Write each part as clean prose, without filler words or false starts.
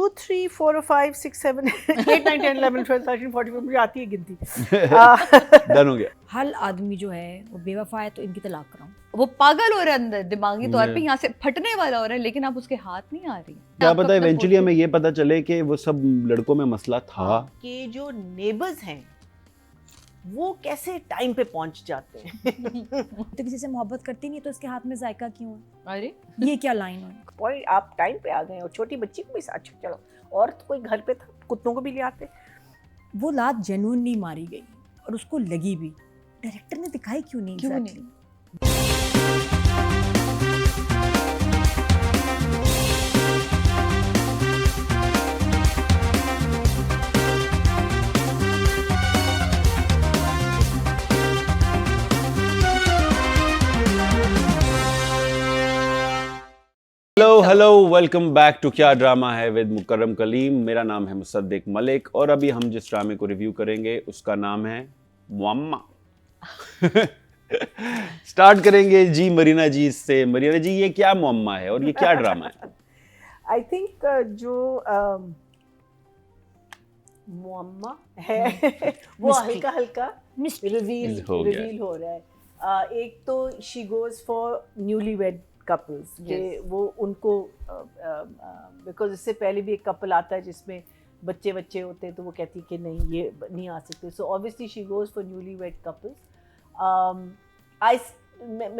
2, 3, 4, 5, 6, 7, 8, 9, 10, 11, 12, 13, 14 मुझे आती है गिनती। डन हो गया। हर आदमी जो है वो बेवफा है तो इनकी तलाक कराऊं। वो पागल हो रहा है अंदर दिमागी तौर पे, यहाँ से फटने वाला हो रहा है, लेकिन अब उसके हाथ नहीं आ रही। क्या आपको पता अपना इवेंचुअली हमें ये पता चले कि वो सब लड़कों में मसला था कि जो नेबर्स हैं वो कैसे टाइम पे पहुंच जाते हैं। तो किसी से मोहब्बत करती नहीं तो इसके हाथ में जायका क्यों है? अरे ये क्या लाइन हुई? पॉइंट आप टाइम पे आ गए और छोटी बच्ची को भी साथ चलो, और तो कोई घर पे था कुत्तों को भी ले आते। वो लात जेन्युइनली मारी गई और उसको लगी भी, डायरेक्टर ने दिखाई क्यों नहीं? क्यों exactly? Hello welcome back to क्या ड्रामा है विद मुकर्रम कलीम। मेरा नाम है मुसद्दिक मलिक और अभी हम जिस ड्रामे को रिव्यू करेंगे उसका नाम है मुअम्मा। स्टार्ट करेंगे जी मरीना जी से। मरीना जी, ये क्या मुअम्मा है और ये क्या ड्रामा है? आई थिंक जो मुअम्मा है वो हल्का हल्का रिवील हो गया। हो रहा है। एक तो she goes for newly wed couples, ये वो उनको बिकॉज इससे पहले भी एक कपल आता है जिसमें बच्चे होते हैं तो वो कहती है कि नहीं ये नहीं आ सकते। So obviously she goes for newly wed couples.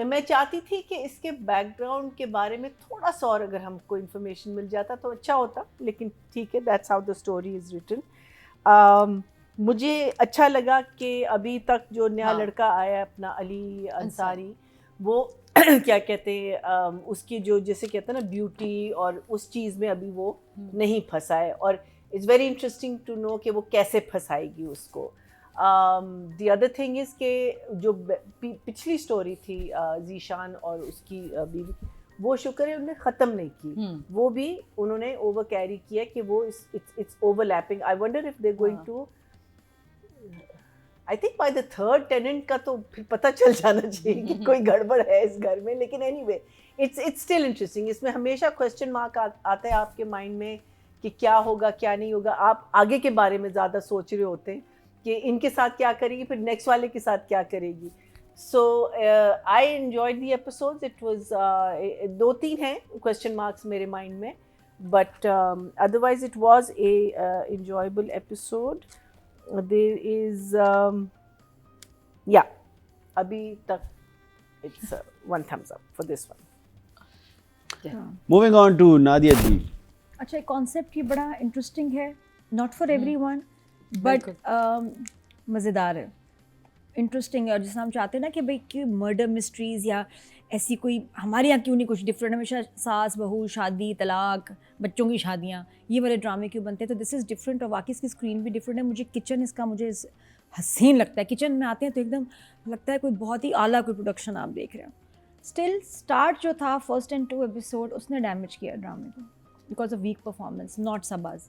मैं चाहती थी कि इसके बैकग्राउंड के बारे में थोड़ा सा और अगर हमको इन्फॉर्मेशन मिल जाता तो अच्छा होता, लेकिन ठीक है, that's how the story is written. मुझे अच्छा लगा कि अभी तक जो नया लड़का आया अपना अली अंसारी, वो क्या कहते हैं उसकी जो जैसे कहते हैं ना ब्यूटी और उस चीज़ में अभी वो नहीं फंसा है, और it's very interesting to know कि वो कैसे फंसाएगी उसको। द अदर थिंग इज़ के जो पिछली स्टोरी थी जीशान और उसकी बीवी, वो शुक्र है उन्होंने ख़त्म नहीं की, वो भी उन्होंने ओवर कैरी किया कि वो it's overlapping. I wonder if they going to, I think by the third tenant का तो फिर पता चल जाना चाहिए कि कोई गड़बड़ है इस घर में, लेकिन एनीवे इट्स स्टिल इंटरेस्टिंग। इसमें हमेशा क्वेश्चन मार्क आता है आपके माइंड में कि क्या होगा क्या नहीं होगा। आप आगे के बारे में ज़्यादा सोच रहे होते हैं कि इनके साथ क्या करेगी, फिर नेक्स्ट वाले के साथ क्या करेगी। So I enjoyed the episodes. It was 2-3 हैं क्वेश्चन मार्क्स मेरे माइंड में, but otherwise it was a enjoyable episode. There is अभी तक it's one thumbs up for this one. Moving on to Nadia ji. अच्छा, कॉन्सेप्ट ये बड़ा इंटरेस्टिंग है, not for everyone but मज़ेदार है, इंटरेस्टिंग है। और जिसमें हम चाहते हैं ना कि भाई कि मर्डर मिस्ट्रीज़ या ऐसी कोई हमारे यहाँ क्यों नहीं कुछ डिफरेंट, हमेशा सास बहू शादी तलाक बच्चों की शादियाँ ये वाले ड्रामे क्यों बनते हैं, तो दिस इज़ डिफरेंट। और वाकई इसकी स्क्रीन भी डिफरेंट है। मुझे किचन इसका मुझे हसीन लगता है। किचन में आते हैं तो एकदम लगता है कोई बहुत ही आला कोई प्रोडक्शन आप देख रहे हो। स्टिल स्टार्ट जो था फर्स्ट एंड 2 एपिसोड उसने डैमेज किया ड्रामे को because of weak performance, not Saba's.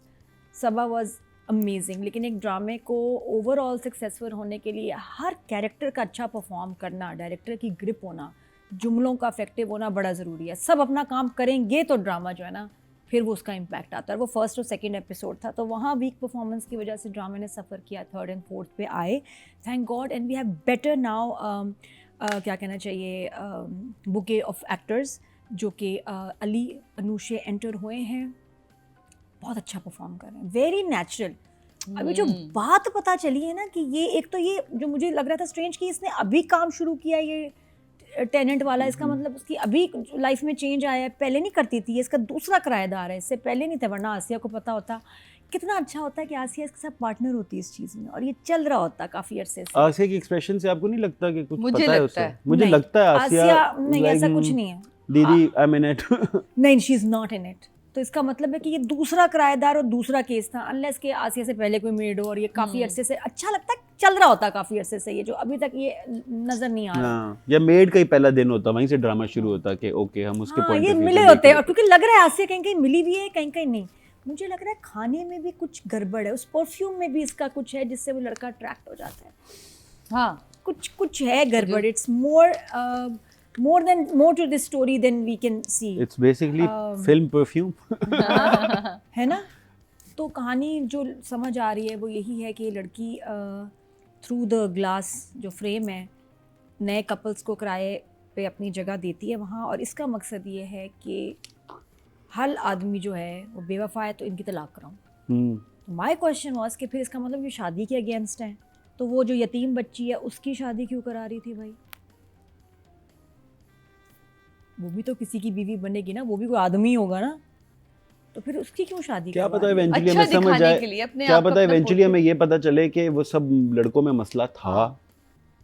Saba was amazing, लेकिन एक ड्रामे को ओवरऑल सक्सेसफुल होने के लिए हर कैरेक्टर का अच्छा परफॉर्म करना, डायरेक्टर की ग्रिप होना, जुमलों का इफेक्टिव होना बड़ा ज़रूरी है। सब अपना काम करेंगे तो ड्रामा जो है ना फिर वो उसका इम्पैक्ट आता है। वो फर्स्ट और सेकंड एपिसोड था तो वहाँ वीक परफॉर्मेंस की वजह से ड्रामे ने सफ़र किया। थर्ड एंड फोर्थ पे आए, thank God, and we have better now क्या कहना चाहिए बुके ऑफ एक्टर्स जो कि अली अनुशे एंटर हुए हैं, बहुत अच्छा परफॉर्म कर रहे हैं, वेरी नेचुरल। अभी जो बात पता चली है ना कि ये एक तो ये जो मुझे लग रहा था स्ट्रेंज कि इसने अभी काम शुरू किया ये टेनेंट वाला, इसका मतलब उसकी अभी लाइफ में चेंज आया है, पहले नहीं करती थी। इसका दूसरा किराएदार है, इससे पहले नहीं था, वरना आसिया को पता होता। कितना अच्छा होता है कि आसिया इसके साथ पार्टनर होती है इस चीज़ में, और ये चल रहा होता काफ़ी अरसे से। आसिया की एक्सप्रेशन से आपको नहीं लगता कि कुछ मुझे पता है लगता उसे? है। मुझे लगता है आसिया नहीं, ऐसा कुछ नहीं है दीदी, आई मीन इट। नहीं, she is not in it. तो इसका मतलब है कि ये दूसरा किराएदार और दूसरा केस था, अनलेस के आसिया से पहले कोई मेड हो, और ये काफ़ी अरसे से अच्छा लगता है, चल रहा होता काफ़ी अरसे से, ये जो अभी तक ये नज़र नहीं आ रहा। या मेड का ही पहला दिन होता, वहीं से ड्रामा शुरू होता कि ओके हम उसके हाँ, पॉइंट ये ऑफ व्यू मिले होते हैं, और क्योंकि लग रहा है आसिया कहीं कहीं मिली भी है, कहीं कहीं नहीं। मुझे लग रहा है खाने में भी कुछ गड़बड़ है, उस परफ्यूम में भी इसका कुछ है जिससे वो लड़का अट्रैक्ट हो जाता है। हाँ, कुछ है गड़बड़। It's more to this story than we can see. It's basically film perfume. है ना? तो कहानी जो समझ आ रही है वो यही है कि लड़की थ्रू द ग्लास जो फ्रेम है नए कपल्स को किराए पे अपनी जगह देती है वहाँ, और इसका मकसद ये है कि हर आदमी जो है वो बेवफा है तो इनकी तलाक कराऊं। माय क्वेश्चन वाज कि फिर इसका मतलब ये शादी के अगेंस्ट है, तो वो जो यतीम बच्ची है उसकी शादी क्यों करा रही थी भाई? वो भी तो किसी की बीवी बनेगी ना, वो भी कोई आदमी होगा ना, तो फिर उसकी क्यों शादी? क्या पता करवा रही है? इवेंचुअली अच्छा हमें समझ दिखाने आए, के लिए अपने क्या आप को पता अपना इवेंचुअली हमें portrait- ये पता चले कि वो सब लड़कों में मसला था।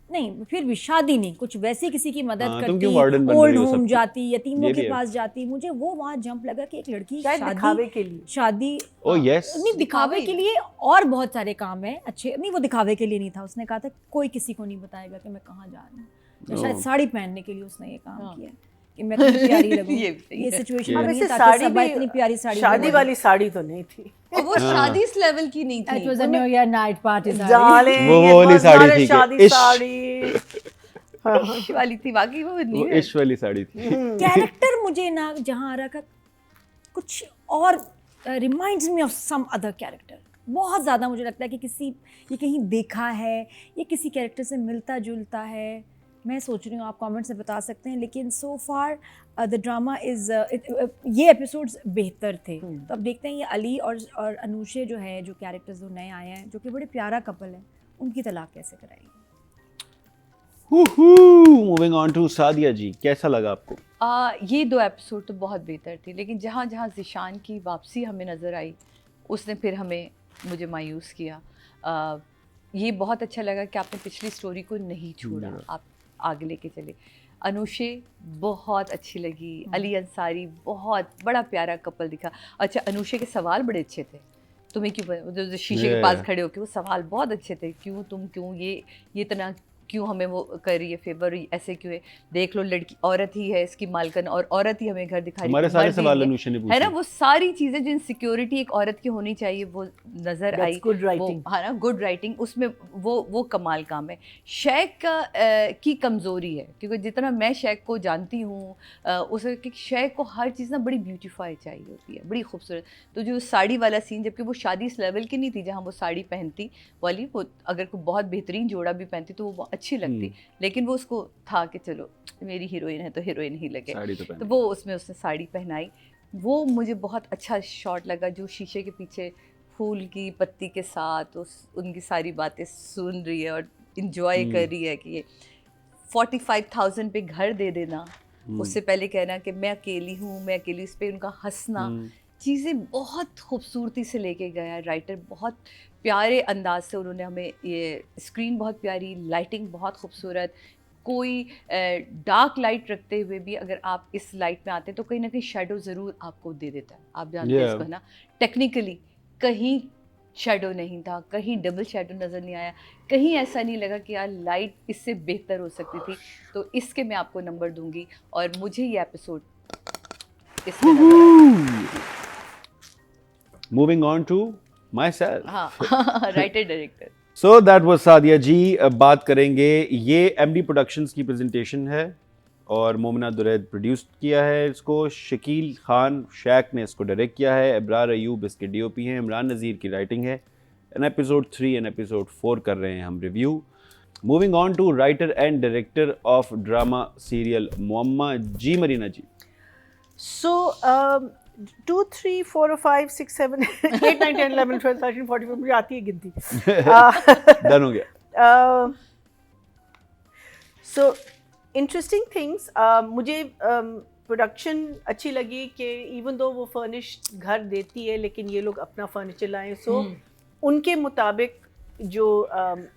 नहीं, फिर भी शादी नहीं, कुछ वैसे किसी की मदद हाँ, तुम क्यों करती, वार्डन बन ओल्ड रही हो होम सबकी? जाती, यतीमों ये के भी है। पास जाती, मुझे वो वहाँ जंप लगा कि एक लड़की शायद दिखावे के लिए। शादी ओ यस, नहीं, दिखावे दिखावे के लिए और बहुत सारे काम है अच्छे, नहीं वो दिखावे के लिए नहीं था। उसने कहा था कोई किसी को नहीं बताएगा कि मैं कहाँ जा रही हूँ, या शायद साड़ी पहनने के लिए उसने ये काम हाँ। किया कि मैं कितनी प्यारी लगूं। ये भी सही ये है। सिचुएशन ये- बनी है वैसे ताकि साड़ी सबा भी इतनी प्यारी साड़ी शादी वाली साड़ी तो नहीं थी। और वो शादी इस लेवल की नहीं इट थी। Was a new year night party Darling, वो it वाली was साड़ी not a थी कि शादी इश्क। साड़ी। इश्क वाली थी बाकी वो वो नहीं है। इश्क वाली साड़ी थी। कैरेक्टर मुझे ना जहाँ आ रहा का कुछ और reminds me of some other character. बहुत ज़्यादा मुझे लगता है कि ये कहीं देखा है, ये किसी कैरेक्टर से मिलता जुलता है। मैं सोच रही हूँ, आप कमेंट से बता सकते हैं, लेकिन सो फार द ड्रामा इज़ ये एपिसोड्स बेहतर थे। तो अब देखते हैं ये अली और अनुषे जो है, जो कैरेक्टर्स जो नए आए हैं, जो कि बड़े प्यारा कपल है, उनकी तलाक कैसे कराएगी। मूविंग ऑन टू सादिया जी, कैसा लगा आपको? ये 2 एपिसोड तो बहुत बेहतर थे, लेकिन जहाँ जहाँ ज़िशान की वापसी हमें नज़र आई उसने फिर मुझे मायूस किया। ये बहुत अच्छा लगा कि आपने पिछली स्टोरी को नहीं छोड़ा, आप आगे लेके चले। अनुषे बहुत अच्छी लगी, अली अंसारी बहुत बड़ा प्यारा कपल दिखा। अच्छा, अनुषे के सवाल बड़े अच्छे थे। तुम्हें क्यों जो शीशे के पास खड़े होके वो सवाल बहुत अच्छे थे, क्यों ये इतना क्यों हमें वो कर रही है फेवर, ऐसे क्यों है? देख लो, लड़की औरत ही है इसकी मालकन, और औरत ही हमें घर दिखा रही है, हमारे सारे मर्द ही सवाल नहीं अनुषा ने है पूछे ना। वो सारी चीज़ें जो सिक्योरिटी एक औरत की होनी चाहिए वो नज़र That's आई। good writing. हाँ ना, गुड राइटिंग उसमें वो कमाल काम है। शेख की कमज़ोरी है, क्योंकि जितना मैं शेख को जानती हूँ उसे कि शेख को हर चीज़ ना बड़ी ब्यूटीफाई चाहिए होती है, बड़ी खूबसूरत। तो जो साड़ी वाला सीन, जबकि वो शादी इस लेवल की नहीं थी जहाँ वो साड़ी पहनती वाली, वो अगर कोई बहुत बेहतरीन जोड़ा भी पहनती तो वो अच्छी लगती, लेकिन वो उसको था कि चलो मेरी हीरोइन है तो हीरोइन ही लगे, साड़ी तो तो पहनी। वो उसने साड़ी पहनाई। वो मुझे बहुत अच्छा शॉट लगा, जो शीशे के पीछे फूल की पत्ती के साथ उनकी सारी बातें सुन रही है और इंजॉय कर रही है कि ये 45,000 पे घर दे देना, उससे पहले कहना कि मैं अकेली हूँ, मैं अकेली, इस पर उनका हंसना, चीज़ें बहुत खूबसूरती से लेके गया राइटर। बहुत प्यारे अंदाज से उन्होंने हमें, ये स्क्रीन बहुत प्यारी, लाइटिंग बहुत खूबसूरत, कोई डार्क लाइट रखते हुए भी अगर आप इस लाइट में आते हैं तो कहीं ना कहीं शेडो ज़रूर आपको दे देता है। आप जानते हैं इसको ना, टेक्निकली कहीं शेडो नहीं था, कहीं डबल शेडो नज़र नहीं आया, कहीं ऐसा नहीं लगा कि यार लाइट इससे बेहतर हो सकती थी। तो इसके मैं आपको नंबर दूंगी और मुझे ये एपिसोड इसमें नजर आया। Moving on to myself, हाँ, writer director. So that was Sadia ji. अब बात करेंगे, ये एमडी प्रोडक्शंस की प्रेजेंटेशन है और मोमिना दुरैद प्रोड्यूस किया है इसको, शकील खान शैक ने इसको डायरेक्ट किया है, अब्रार अयूब इसके डीओपी हैं, इमरान नज़ीर की राइटिंग है। एन एपिसोड 3 एंड एपिसोड 4 कर रहे हैं हम review. Moving on to writer and director of drama serial Muamma ji, Marina ji. So 2, 3, 4, 5, 6, 7, 8, 9, 10, 11, 12, 13, 14, मुझे आती है गिनती। डन हो गया। So interesting things, मुझे प्रोडक्शन अच्छी लगी कि इवन दो वो फर्निश्ड घर देती है लेकिन ये लोग अपना फर्नीचर लाएं, सो उनके मुताबिक जो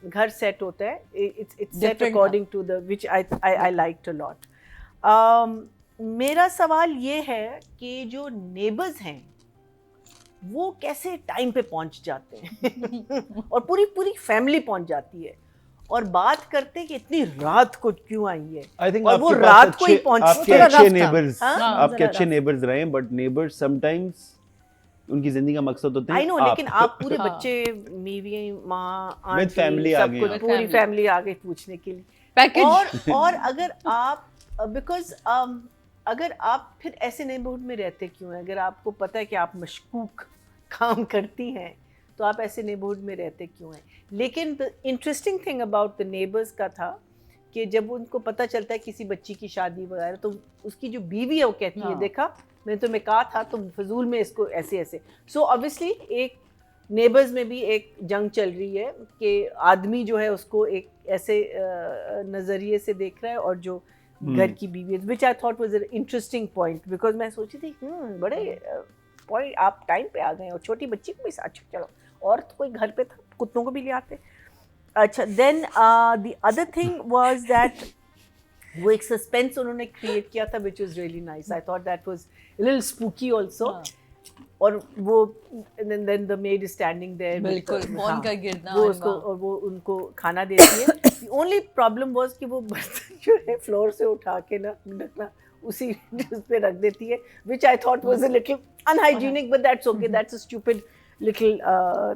घर सेट होता है, it's set according to the which I liked a lot. मेरा सवाल ये है कि जो नेबर्स हैं वो कैसे टाइम पे पहुंच जाते हैं और पूरी फैमिली पहुंच जाती है और बात करते हैं कि इतनी रात को क्यों आई है। I think और वो आपके रात पास को ही अच्छे, पहुंच, आपके थोड़ा अच्छे rough था। नेबर्स, हाँ? आपके जरा अच्छे rough। नेबर्स रहे हैं, बट नेबर्स समटाइम्स उनकी जिंदगी का मकसद होते हैं आई नो, लेकिन आप पूरे हाँ। बच्चे, बीवी, माँ, With आंटी, family आ सब गई कुछ, आप। पूरी Family। फैमिली आ गई पूछने के लिए। पैकेज। और अगर आप बिकॉज अगर आप फिर ऐसे नेबरहुड में रहते क्यों हैं? अगर आपको पता है कि आप मशकूक काम करती हैं तो आप ऐसे नेबरहुड में रहते क्यों हैं। लेकिन the interesting thing about the neighbours का था कि जब उनको पता चलता है किसी बच्ची की शादी वगैरह, तो उसकी जो बीवी है वो कहती है, हाँ। देखा मैंने तुम्हें कहा था, तुम फजूल में इसको ऐसे ऐसे। सो ऑब्वियसली एक नेबर्स में भी एक जंग चल रही है कि आदमी जो है उसको एक ऐसे नज़रिए से देख रहा है और जो घर की बीवी है, which I thought was an interesting point, because मैं सोची थी बड़े पॉइंट आप टाइम पे आ गए और छोटी बच्ची को भी साथ, चलो और तो कोई घर पे था, कुत्तों को भी ले आते। अच्छा, then the other thing was that वो एक सस्पेंस उन्होंने क्रिएट किया था which was really nice. I thought that was little spooky also. और वो then the maid is standing there, बिल्कुल मौन का गिरना, वो उसको और वो उनको खाना देती है। The only problem was कि वो बर्तन जो है फ्लोर से उठा के ना उसी उस पे रख देती है, which I thought was a little unhygienic, but that's okay, that's a stupid little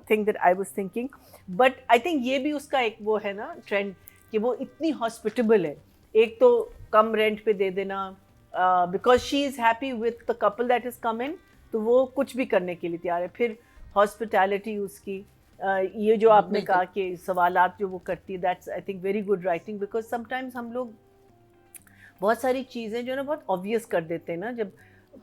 thing that I was thinking. But I think ये भी उसका एक वो है ना ट्रेंड कि वो इतनी हॉस्पिटेबल है, एक तो कम रेंट पे दे देना, because she is happy with the couple that is come in, तो वो कुछ भी करने के लिए तैयार है। फिर हॉस्पिटैलिटी उसकी, ये जो आपने कहा कि सवालात जो वो करती है, that's I think very good writing, because sometimes हम लोग बहुत सारी चीज़ें जो ना बहुत ऑब्वियस कर देते हैं ना जब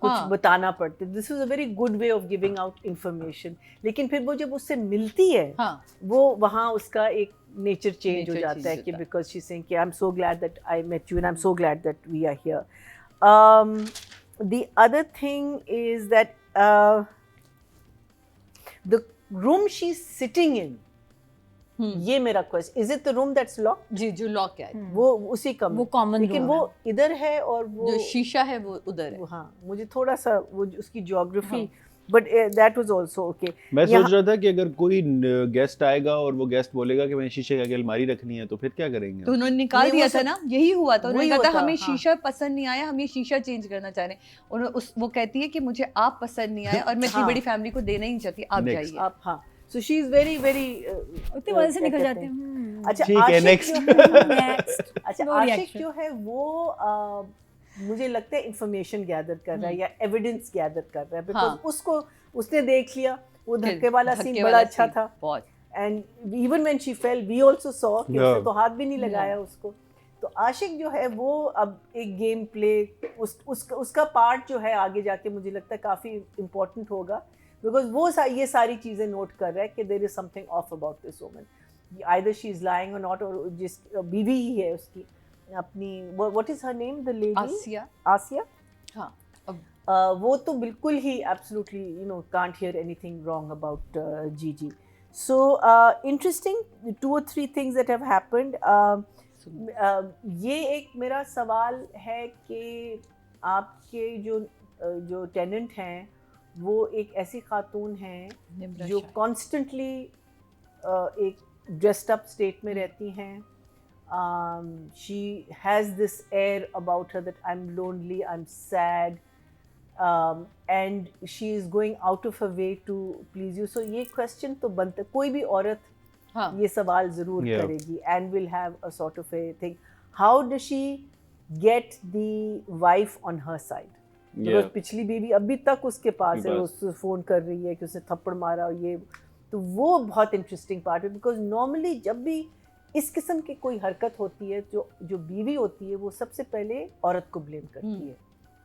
कुछ बताना पड़ता है। This is a very good way of giving out information, लेकिन फिर वो जब उससे मिलती है वो वहाँ उसका एक नेचर चेंज हो जाता है कि बिकॉज शी सेइंग कि I am so glad that I met you and I am so glad that we are here. The other thing is that the room she's sitting in, ये मेरा question, is it the room that's locked? जी, जो lock है वो उसी कमरे, वो common, लेकिन वो इधर है और वो जो शीशा है वो उधर है। हाँ, मुझे थोड़ा सा वो उसकी geography, but that was also okay. मैं सोच रहा था कि अगर कोई गेस्ट आएगा और वो गेस्ट बोलेगा कि मैं शीशे की आगे अलमारी रखनी है तो फिर क्या करेंगे? तो उन्होंने निकाल दिया था ना, यही हुआ था। उन्होंने कहा था हमें हाँ। शीशा पसंद नहीं आया, हम ये शीशा चेंज करना चाह रहे हैं। वो कहती है कि मुझे आप पसंद नहीं आया और मैं इतनी बड़ी फैमिली को देना ही नहीं चाहती, आप जाइए आप। हाँ, so she is very very उतनी वजह से निकल जाते हैं। अच्छा, ठीक है, नेक्स्ट। अच्छा, आशिक जो है वो मुझे लगता है इंफॉर्मेशन गैदर कर रहा है या एविडेंस गैदर कर रहा है, बिकॉज उसने देख लिया वो धक्के वाला सीन बड़ा अच्छा था बहुत, and even when she fail we also saw कि उसने तो हाथ भी नहीं लगाया उसको। तो आशिक जो है वो अब एक गेम प्ले उसका पार्ट जो है आगे जाके मुझे लगता है काफ़ी इम्पोर्टेंट होगा, बिकॉज वो ये सारी चीज़ें नोट कर रहा है कि there is something off about this woman, either she is lying और नॉट, और जिस बीवी ही है उसकी अपनी, what is her name, the lady Asiya. हाँ, वो तो बिल्कुल ही absolutely you know can't hear anything wrong about जीजी। So interesting 2 or 3 things that have happened. ये एक मेरा सवाल है कि आपके जो टेनेंट हैं वो एक ऐसी खातून हैं जो कॉन्स्टेंटली एक ड्रेस्ड अप स्टेट में रहती हैं। She has this air about her that I'm lonely, I'm sad, and she is going out of her way to please you. So ये question तो बनता, कोई भी औरत ये सवाल ज़रूर करेगी, and will have a sort of a thing. How does she get the wife on her side? Because पिछली बीवी अभी तक उसके पास है, उससे फ़ोन कर रही है कि उसने थप्पड़ मारा, और ये तो वो बहुत इंटरेस्टिंग पार्ट है, बिकॉज नॉर्मली जब भी इस किस्म की कोई हरकत होती है जो बीवी होती है वो सबसे पहले औरत को ब्लेम करती है,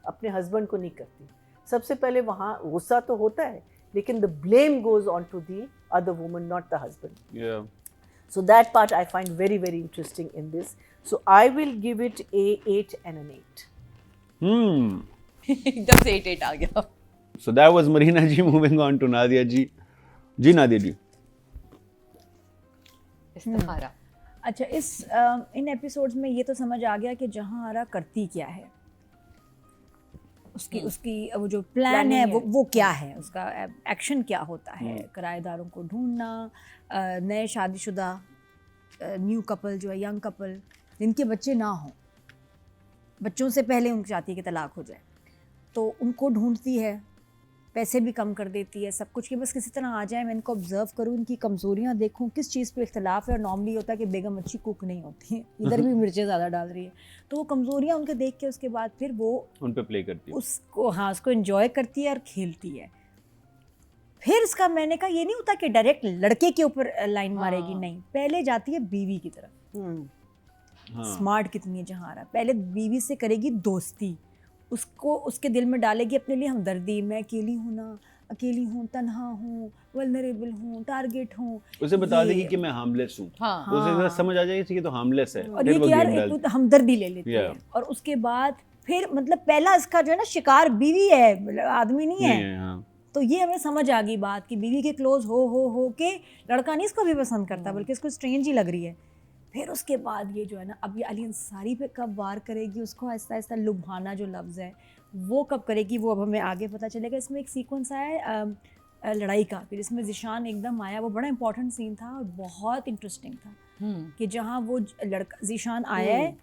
अपने हस्बैंड को नहीं करती। सबसे पहले वहाँ गुस्सा तो होता है, लेकिन the blame goes on to the other woman, not the husband. So that part I find very very interesting in this. So I will give it a 8 and an 8. एकदम से 8 आ गया। So that was Marina ji. Moving on to Nadia ji. जी नादिया जी। इस्तिखारा। अच्छा, इन episodes में ये तो समझ आ गया कि जहाँ आरा करती क्या है, उसकी वो जो प्लान है वो क्या है, उसका एक्शन क्या होता है। किराएदारों को ढूंढना, नए शादीशुदा न्यू कपल जो है, यंग कपल जिनके बच्चे ना हों, बच्चों से पहले उनकी चाहती है कि तलाक हो जाए, तो उनको ढूंढती है, पैसे भी कम कर देती है, सब कुछ कि बस किसी तरह आ जाए, मैं इनको ऑब्जर्व करूँ, इनकी कमज़ोरियाँ देखूँ, किस चीज़ पे इख्तलाफ है। और नॉर्मली होता है कि बेगम अच्छी कुक नहीं होती है, इधर भी मिर्चें ज़्यादा डाल रही है, तो वो कमज़ोरियाँ उनके देख के उसके बाद फिर वो उन पे प्ले करती है, उसको एंजॉय करती है और खेलती है। फिर इसका मैंने कहा ये नहीं होता कि डायरेक्ट लड़के के ऊपर लाइन मारेगी, हाँ। नहीं, पहले जाती है बीवी की तरफ। हाँ स्मार्ट कितनी है जहारा, पहले बीवी से करेगी दोस्ती, उसको उसके दिल में डालेगी अपने लिए हमदर्दी, मैं अकेली हूँ ना, अकेली हूँ, तन्हा हूँ, वल्नरेबल हूँ, टारगेट हूँ, उसे बता ये- देगी कि मैं हार्मलेस हूँ, हाँ उसे जरा समझ आ जाएगी कि तो हार्मलेस है, और फिर ये वो कि यार गेम डाल एक तो हमदर्दी ले लेती है। Yeah. और उसके बाद फिर मतलब पहला इसका जो है ना शिकार बीवी है, मतलब आदमी नहीं नहीं है। है, हाँ तो ये हमें समझ आ गई बात कि बीवी के क्लोज हो के लड़का नहीं इसको भी पसंद करता, बल्कि इसको स्ट्रेंज ही लग रही है। फिर उसके बाद ये जो है ना, अब ये अली अंसारी पे कब वार करेगी, उसको आहिस्ता आहिस्ता लुभाना जो लफ्ज़ है वो कब करेगी, वो अब हमें आगे पता चलेगा। इसमें एक सीक्वेंस आया है लड़ाई का, फिर इसमें ज़िशान एकदम आया, वो बड़ा इंपॉर्टेंट सीन था और बहुत इंटरेस्टिंग था कि जहाँ वो लड़का ज़िशान आया है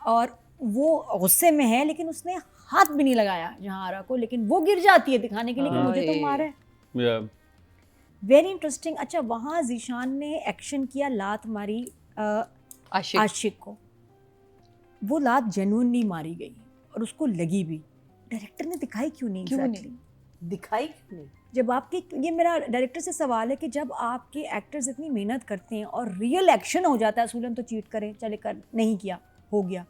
और वो गुस्से में है, लेकिन उसने हाथ भी नहीं लगाया जहारा को, लेकिन वो गिर जाती है दिखाने के लिए कि मुझे तो अरे। मारा है। या वेरी इंटरेस्टिंग। अच्छा, वहाँ ज़िशान ने एक्शन किया, लात मारी आशिक आशिक को, वो लात जेन्युइनली मारी गई और उसको लगी भी। डायरेक्टर ने दिखाई क्यों नहीं क्यों नहीं? exactly? दिखाई क्यों नहीं? जब आपके, ये मेरा डायरेक्टर से सवाल है कि जब आपके एक्टर्स इतनी मेहनत करते हैं और रियल एक्शन हो जाता है, असूलन तो चीट करें, चले कर नहीं किया, हो गया,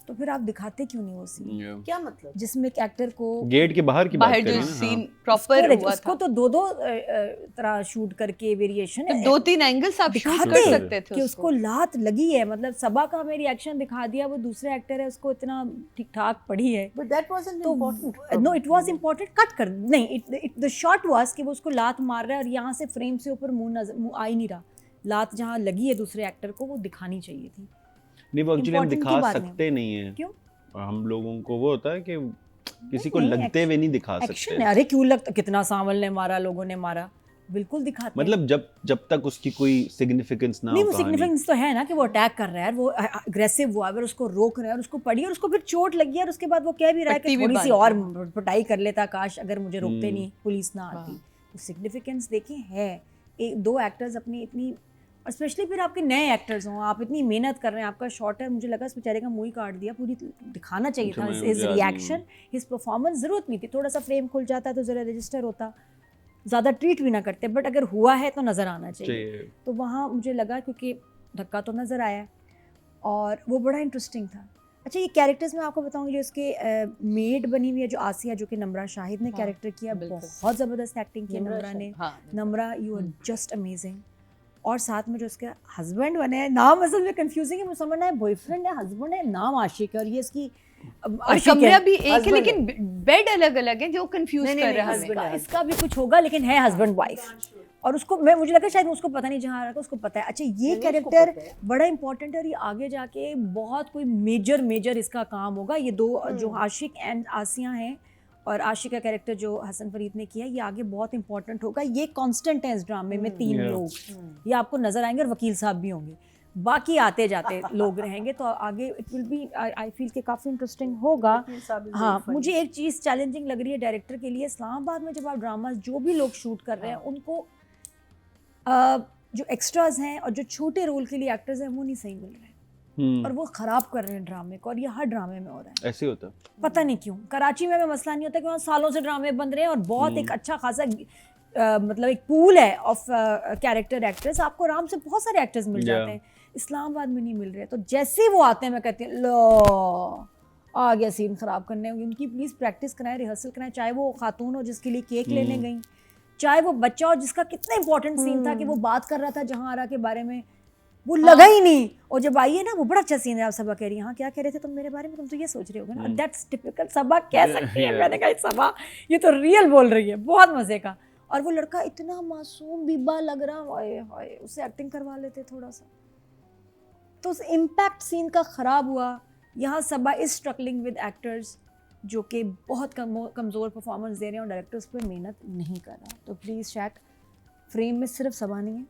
तो फिर आप दिखाते क्यों नहीं वो सीन क्या मतलब? जिसमें एक एक्टर को गेट के बाहर की बात बाहर कर रही जो है ना, सीन हाँ। प्रॉपर Correct, हुआ उसको था, तो दो तरह शूट करके वेरिएशन तो 2-3 एंगल्स आप शूट दिखाते कर हैं सकते थे कि उसको लात लगी है, मतलब सबा का हमें रिएक्शन दिखा दिया, वो दूसरे एक्टर है, उसको इतना ठीक ठाक पड़ी है। But that wasn't तो important. No, it was important, कट कर नहीं, द शॉट वाज कि वो उसको लात मार रहा है और यहाँ से फ्रेम से ऊपर मुंह आ ही नहीं रहा, लात जहाँ लगी है दूसरे एक्टर को वो दिखानी चाहिए थी। नहीं वो एक्चुअली हम Important की दिखा बात नहीं। सकते नहीं है, क्यों? हम लोगों को वो होता है कि किसी को नहीं, लगते हुए नहीं दिखा एक्शन सकते, है, अरे क्यों लगता, कितना सांवल ने मारा, लोगों ने मारा, बिल्कुल दिखाते हैं। मतलब जब तक उसकी कोई सिग्निफिकेंस ना नहीं, हो वो कहानी। सिग्निफिकेंस तो है ना कि वो अटैक कर रहा है, वो अग्रेसिव हुआ, अगर उसको रोक रहे हैं और उसको पड़ी और उसको फिर चोट लगी है और उसके बाद वो कह भी रहा है पट्टी कि भी थोड़ी सी बांध और पिटाई कर लेता काश, अगर मुझे रोकते नहीं, पुलिस ना आती। हाँ। तो सिग्निफिकेंस देखिए है, एक दो एक्टर्स अपनी इतनी, और स्पेशली फिर आपके नए एक्टर्स हों, आप इतनी मेहनत कर रहे हैं, आपका शॉर्ट है, मुझे लगा इस बेचारे का मुंह ही काट दिया, पूरी दिखाना चाहिए था, मुझे हिज याद नहीं रिएक्शन, हिज परफॉर्मेंस, ज़रूरत नहीं थी, थोड़ा सा फ्रेम खुल जाता तो ज़रा रजिस्टर होता, ज़्यादा ट्रीट भी ना करते, बट अगर हुआ है तो नज़र आना चाहिए। चाहिए। तो वहाँ मुझे लगा, क्योंकि धक्का तो नज़र आया और वो बड़ा इंटरेस्टिंग था। अच्छा, ये कैरेक्टर्स मैं आपको बताऊंगी, जो इसके मेड बनी हुई है, जो आसिया, जो कि नम्रा शाहिद ने हाँ, कैरेक्टर किया, बिल्कुल। बहुत ज़बरदस्त एक्टिंग की नम्रा नम्रा ने। हाँ नम्रा, यू आर जस्ट अमेजिंग। और साथ में जो इसके हस्बैंड बने हैं, नाम असल में कंफ्यूजिंग है, मुझे समझना है बॉयफ्रेंड है, हस्बैंड है, नाम आशिक है, और ये इसकी और आशिक कमरा है। भी एक है, Husband लेकिन बेड अलग अलग है, जो कंफ्यूज नहीं, कर नहीं, रहा है husband हमें। है। इसका भी कुछ होगा, लेकिन है हस्बैंड वाइफ, और उसको मुझे लगा शायद उसको पता नहीं, जहाँ उसको पता है। अच्छा, ये नहीं, उसको कैरेक्टर पता है। बड़ा इंपॉर्टेंट है और ये आगे जाके बहुत कोई मेजर इसका काम होगा। ये दो जो आशिक एंड आसिया हैं, और आशिक का कैरेक्टर जो हसन फरीद ने किया, ये आगे बहुत इंपॉर्टेंट होगा। ये कांस्टेंट है इस ड्रामे में, 3 Yeah. लोग ये आपको नजर आएंगे, और वकील साहब भी होंगे, बाकी आते जाते लोग रहेंगे, तो आगे it will be, I feel कि काफ़ी इंटरेस्टिंग होगा। वकील साहब is very हाँ, funny. मुझे एक चीज़ चैलेंजिंग लग रही है डायरेक्टर के लिए, इस्लामाबाद में जब आप ड्रामा जो भी लोग शूट कर रहे हैं, उनको जो एक्स्ट्राज हैं और जो छोटे रोल के लिए एक्टर्स हैं, वो नहीं सही मिल रहे हैं, और वो ख़राब कर रहे हैं ड्रामे को, और ये हर ड्रामे में हो रहा है, ऐसे होता है। पता नहीं क्यों। कराची में मसला नहीं होता कि वहाँ सालों से ड्रामे बन रहे हैं और बहुत एक अच्छा खासा मतलब एक पूल है ऑफ कैरेक्टर एक्टर्स, आपको आराम से बहुत सारे एक्टर्स मिल जाते हैं। इस्लामाबाद में नहीं मिल रहे, तो जैसे ही वो आते हैं मैं कहती हूँ लो आ गया सीन ख़राब करने, उनकी प्लीज़ प्रैक्टिस कराएं, रिहर्सल कराएं, चाहे वो खातून हो जिसके लिए केक लेने गई, चाहे वो बच्चा हो जिसका कितना इंपॉर्टेंट सीन था कि वो बात कर रहा था जहांआरा के बारे में, वो लगा ही नहीं, और जब आई है ना, वो बड़ा अच्छा सीन है। आप सबा कह रही है, हाँ क्या कह रहे थे तुम मेरे बारे में, तुम तो ये सोच रहे होगे ना, दैट्स टिपिकल सबा कह सकती है। मैंने कहा सबा ये तो रियल बोल रही है, बहुत मज़े का। और वो लड़का इतना मासूम बीबा लग रहा, हाय हाय, उससे एक्टिंग करवा लेते थोड़ा सा, तो उस इम्पैक्ट सीन का ख़राब हुआ। यहाँ सबा इज स्ट्रगलिंग विद एक्टर्स जो कि बहुत कमज़ोर परफॉर्मेंस दे रहे हैं और डायरेक्टर उस पर मेहनत नहीं कर रहा। तो प्लीज़ शैक, फ्रेम में सिर्फ सबा नहीं है,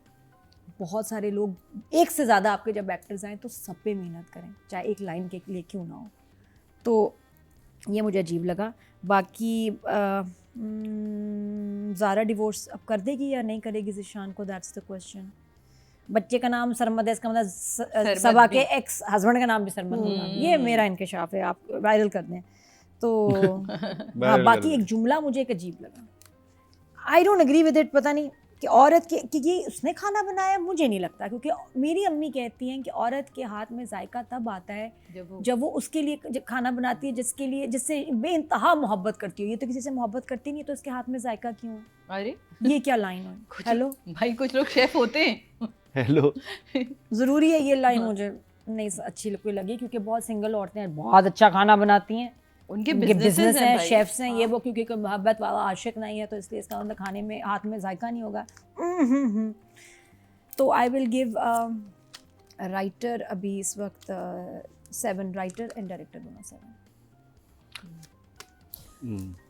बहुत सारे लोग, एक से ज़्यादा आपके जब एक्टर्स आएँ तो सब पे मेहनत करें, चाहे एक लाइन के लिए क्यों ना हो। तो ये मुझे अजीब लगा। बाकी ज़ारा डिवोर्स अब कर देगी या नहीं करेगी ज़िशान को, दैट्स द क्वेश्चन। बच्चे का नाम सरमद है, इसका मतलब सबा के एक्स हस्बैंड का नाम भी सरमद होगा, ये मेरा इंकशाफ है, आप वायरल कर दें तो। हाँ, बाकी एक जुमला मुझे एक अजीब लगा, I don't agree with it. पता नहीं कि औरत के कि ये उसने खाना बनाया, मुझे नहीं लगता, क्योंकि मेरी अम्मी कहती हैं कि औरत के हाथ में जायका तब आता है जब वो उसके लिए खाना बनाती है जिसके लिए, जिससे बेइंतहा मोहब्बत करती हो। ये तो किसी से मोहब्बत करती नहीं, तो उसके हाथ में जायका क्यों? अरे ये क्या लाइन हुई? हेलो भाई, कुछ लोग शेफ होते हैं। हेलो, ज़रूरी है ये लाइन? मुझे नहीं अच्छी कोई लगी, क्योंकि बहुत सिंगल औरतें बहुत अच्छा खाना बनाती हैं, उनके उनके बिजनेस हैं, भाई। शेफ्स हैं, ये हाँ। वो, क्योंकि कोई मोहब्बत वाला आशिक नहीं है तो इसलिए इसका मतलब खाने में हाथ में जायका नहीं होगा। तो आई विल गिव राइटर अभी इस वक्त 7, राइटर एंड डायरेक्टर दोनों 7।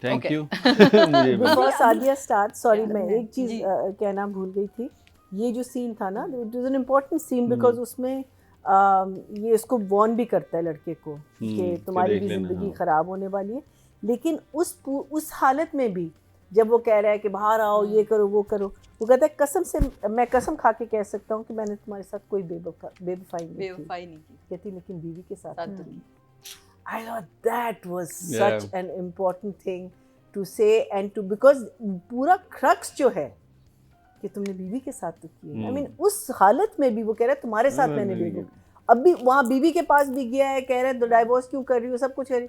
Thank Okay. यू। मुझे before Sadia start, sorry Yeah. मैं एक चीज जी। कहना भूल गई थी। ये जो सीन था ना, it was an important scene because उसमें ये इसको वॉर्न भी करता है लड़के को कि तुम्हारी देख भी लेना, जिंदगी हाँ। खराब होने वाली है। लेकिन उस हालत में भी जब वो कह रहा है कि बाहर आओ, ये करो वो करो, वो कहता है कसम से, मैं कसम खा के कह सकता हूँ कि मैंने तुम्हारे साथ कोई बेवफाई नहीं की। बेवफाई नहीं की, कहती लेकिन बीवी के साथ साथ तो की। I thought that was Yeah. such an important thing to say and to, because पूरा crux जो है कि तुमने बीवी के साथ तो किया। I mean उस हालत में भी वो कह रहा है तुम्हारे साथ मैंने बेवकूफ, अब भी वहाँ बीवी के पास भी गया है, कह रहा है डाइवोर्स क्यों कर रही हो, सब कुछ कर रही,